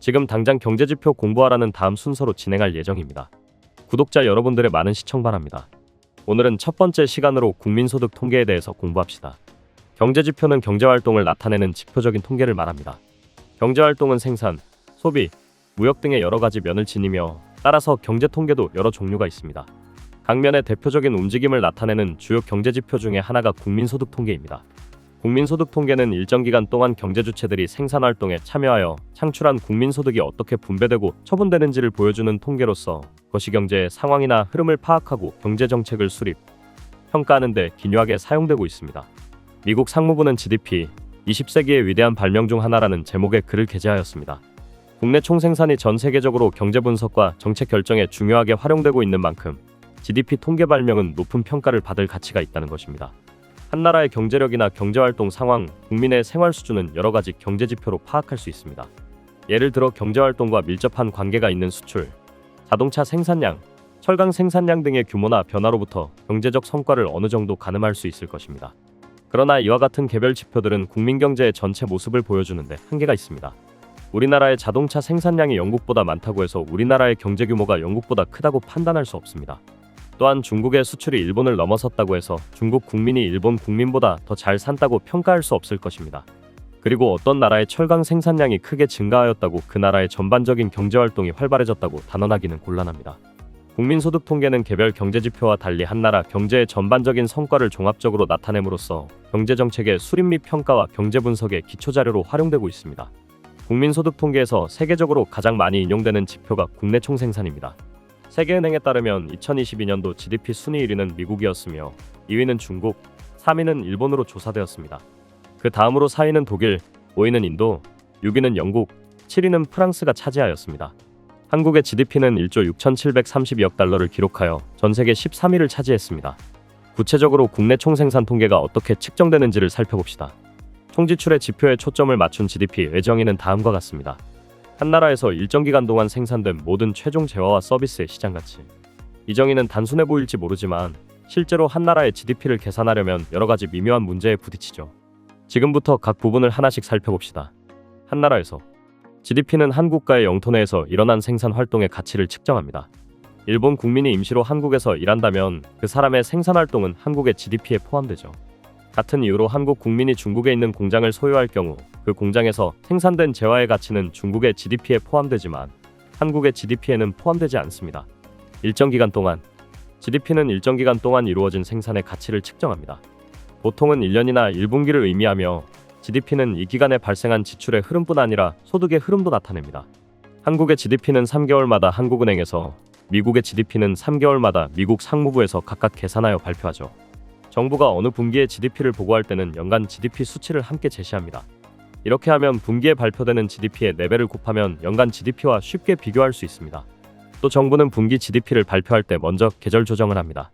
지금 당장 경제지표 공부하라는 다음 순서로 진행할 예정입니다. 구독자 여러분들의 많은 시청 바랍니다. 오늘은 첫 번째 시간으로 국민소득 통계에 대해서 공부합시다. 경제지표는 경제활동을 나타내는 지표적인 통계를 말합니다. 경제활동은 생산, 소비, 무역 등의 여러 가지 면을 지니며 따라서 경제통계도 여러 종류가 있습니다. 각 면의 대표적인 움직임을 나타내는 주요 경제지표 중에 하나가 국민소득 통계입니다. 국민소득 통계는 일정 기간 동안 경제주체들이 생산활동에 참여하여 창출한 국민소득이 어떻게 분배되고 처분되는지를 보여주는 통계로서 거시경제의 상황이나 흐름을 파악하고 경제정책을 수립, 평가하는 데 기묘하게 사용되고 있습니다. 미국 상무부는 GDP, 20세기의 위대한 발명 중 하나라는 제목의 글을 게재하였습니다. 국내 총생산이 전 세계적으로 경제 분석과 정책 결정에 중요하게 활용되고 있는 만큼 GDP 통계 발명은 높은 평가를 받을 가치가 있다는 것입니다. 한 나라의 경제력이나 경제활동 상황, 국민의 생활 수준은 여러 가지 경제지표로 파악할 수 있습니다. 예를 들어 경제활동과 밀접한 관계가 있는 수출, 자동차 생산량, 철강 생산량 등의 규모나 변화로부터 경제적 성과를 어느 정도 가늠할 수 있을 것입니다. 그러나 이와 같은 개별 지표들은 국민 경제의 전체 모습을 보여주는데 한계가 있습니다. 우리나라의 자동차 생산량이 영국보다 많다고 해서 우리나라의 경제 규모가 영국보다 크다고 판단할 수 없습니다. 또한 중국의 수출이 일본을 넘어섰다고 해서 중국 국민이 일본 국민보다 더 잘 산다고 평가할 수 없을 것입니다. 그리고 어떤 나라의 철강 생산량이 크게 증가하였다고 그 나라의 전반적인 경제활동이 활발해졌다고 단언하기는 곤란합니다. 국민소득 통계는 개별 경제지표와 달리 한 나라 경제의 전반적인 성과를 종합적으로 나타냄으로써 경제정책의 수립 및 평가와 경제분석의 기초자료로 활용되고 있습니다. 국민소득 통계에서 세계적으로 가장 많이 인용되는 지표가 국내 총생산입니다. 세계은행에 따르면 2022년도 GDP 순위 1위는 미국이었으며 2위는 중국, 3위는 일본으로 조사되었습니다. 그 다음으로 4위는 독일, 5위는 인도, 6위는 영국, 7위는 프랑스가 차지하였습니다. 한국의 GDP는 1조 6,732억 달러를 기록하여 전 세계 13위를 차지했습니다. 구체적으로 국내 총생산 통계가 어떻게 측정되는지를 살펴봅시다. 총지출의 지표에 초점을 맞춘 GDP의 정의는 다음과 같습니다. 한 나라에서 일정 기간 동안 생산된 모든 최종 재화와 서비스의 시장가치. 이 정의는 단순해 보일지 모르지만 실제로 한 나라의 GDP를 계산하려면 여러 가지 미묘한 문제에 부딪히죠. 지금부터 각 부분을 하나씩 살펴봅시다. 한 나라에서 GDP는 한 국가의 영토 내에서 일어난 생산 활동의 가치를 측정합니다. 일본 국민이 임시로 한국에서 일한다면 그 사람의 생산 활동은 한국의 GDP에 포함되죠. 같은 이유로 한국 국민이 중국에 있는 공장을 소유할 경우 그 공장에서 생산된 재화의 가치는 중국의 GDP에 포함되지만 한국의 GDP에는 포함되지 않습니다. 일정 기간 동안 GDP는 일정 기간 동안 이루어진 생산의 가치를 측정합니다. 보통은 1년이나 1분기를 의미하며 GDP는 이 기간에 발생한 지출의 흐름뿐 아니라 소득의 흐름도 나타냅니다. 한국의 GDP는 3개월마다 한국은행에서, 미국의 GDP는 3개월마다 미국 상무부에서 각각 계산하여 발표하죠. 정부가 어느 분기의 GDP를 보고할 때는 연간 GDP 수치를 함께 제시합니다. 이렇게 하면 분기에 발표되는 GDP의 4배를 곱하면 연간 GDP와 쉽게 비교할 수 있습니다. 또 정부는 분기 GDP를 발표할 때 먼저 계절 조정을 합니다.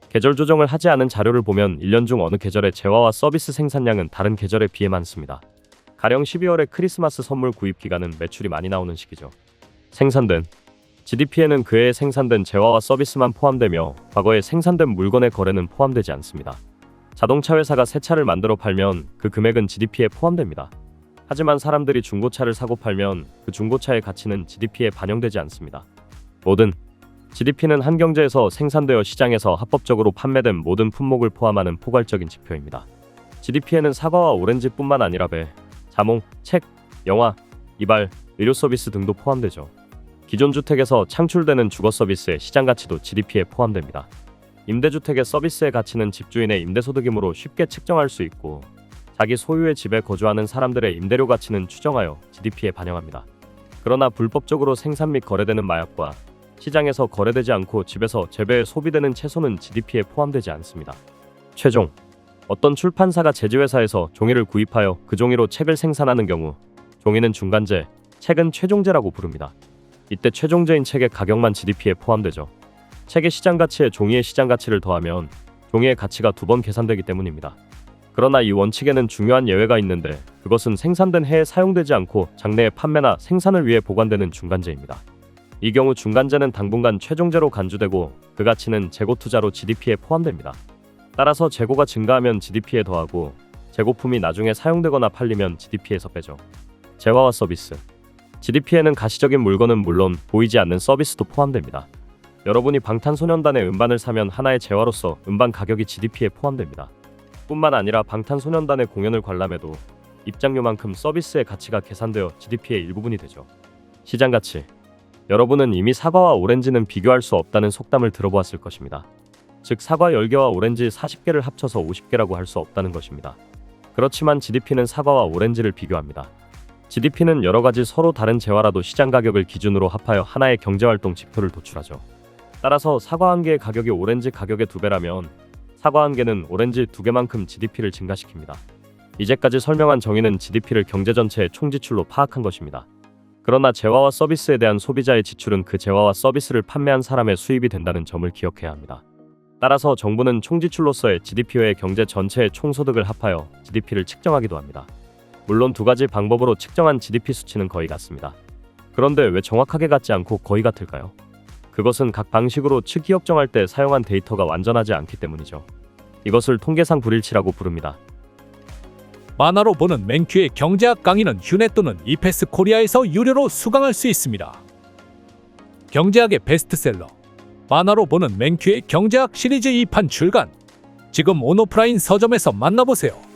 계절 조정을 하지 않은 자료를 보면 1년 중 어느 계절의 재화와 서비스 생산량은 다른 계절에 비해 많습니다. 가령 12월의 크리스마스 선물 구입 기간은 매출이 많이 나오는 시기죠. 생산된 GDP에는 그 해에 생산된 재화와 서비스만 포함되며 과거에 생산된 물건의 거래는 포함되지 않습니다. 자동차 회사가 새 차를 만들어 팔면 그 금액은 GDP에 포함됩니다. 하지만 사람들이 중고차를 사고 팔면 그 중고차의 가치는 GDP에 반영되지 않습니다. 모든 GDP는 한 경제에서 생산되어 시장에서 합법적으로 판매된 모든 품목을 포함하는 포괄적인 지표입니다. GDP에는 사과와 오렌지뿐만 아니라 배, 자몽, 책, 영화, 이발, 의료 서비스 등도 포함되죠. 기존 주택에서 창출되는 주거 서비스의 시장 가치도 GDP에 포함됩니다. 임대주택의 서비스의 가치는 집주인의 임대소득이므로 쉽게 측정할 수 있고 자기 소유의 집에 거주하는 사람들의 임대료 가치는 추정하여 GDP에 반영합니다. 그러나 불법적으로 생산 및 거래되는 마약과 시장에서 거래되지 않고 집에서 재배에 소비되는 채소는 GDP에 포함되지 않습니다. 최종 어떤 출판사가 제지회사에서 종이를 구입하여 그 종이로 책을 생산하는 경우 종이는 중간재, 책은 최종재라고 부릅니다. 이때 최종재인 책의 가격만 GDP에 포함되죠. 책의 시장 가치에 종이의 시장 가치를 더하면 종이의 가치가 2번 계산되기 때문입니다. 그러나 이 원칙에는 중요한 예외가 있는데 그것은 생산된 해에 사용되지 않고 장래의 판매나 생산을 위해 보관되는 중간재입니다. 이 경우 중간재는 당분간 최종재로 간주되고 그 가치는 재고 투자로 GDP에 포함됩니다. 따라서 재고가 증가하면 GDP에 더하고 재고품이 나중에 사용되거나 팔리면 GDP에서 빼죠. 재화와 서비스 GDP에는 가시적인 물건은 물론 보이지 않는 서비스도 포함됩니다. 여러분이 방탄소년단의 음반을 사면 하나의 재화로서 음반 가격이 GDP에 포함됩니다. 뿐만 아니라 방탄소년단의 공연을 관람해도 입장료만큼 서비스의 가치가 계산되어 GDP의 일부분이 되죠. 시장 가치. 여러분은 이미 사과와 오렌지는 비교할 수 없다는 속담을 들어보았을 것입니다. 즉 사과 10개와 오렌지 40개를 합쳐서 50개라고 할 수 없다는 것입니다. 그렇지만 GDP는 사과와 오렌지를 비교합니다. GDP는 여러 가지 서로 다른 재화라도 시장 가격을 기준으로 합하여 하나의 경제활동 지표를 도출하죠. 따라서 사과 한 개의 가격이 오렌지 가격의 2배라면 사과 한 개는 오렌지 2개만큼 GDP를 증가시킵니다. 이제까지 설명한 정의는 GDP를 경제 전체의 총지출로 파악한 것입니다. 그러나 재화와 서비스에 대한 소비자의 지출은 그 재화와 서비스를 판매한 사람의 수입이 된다는 점을 기억해야 합니다. 따라서 정부는 총지출로서의 GDP와의 경제 전체의 총소득을 합하여 GDP를 측정하기도 합니다. 물론 두 가지 방법으로 측정한 GDP 수치는 거의 같습니다. 그런데 왜 정확하게 같지 않고 거의 같을까요? 그것은 각 방식으로 측이 역정할 때 사용한 데이터가 완전하지 않기 때문이죠. 이것을 통계상 불일치라고 부릅니다. 만화로 보는 맨큐의 경제학 강의는 휴넷 또는 이패스 코리아에서 유료로 수강할 수 있습니다. 경제학의 베스트셀러 만화로 보는 맨큐의 경제학 시리즈 2판 출간. 지금 온오프라인 서점에서 만나보세요.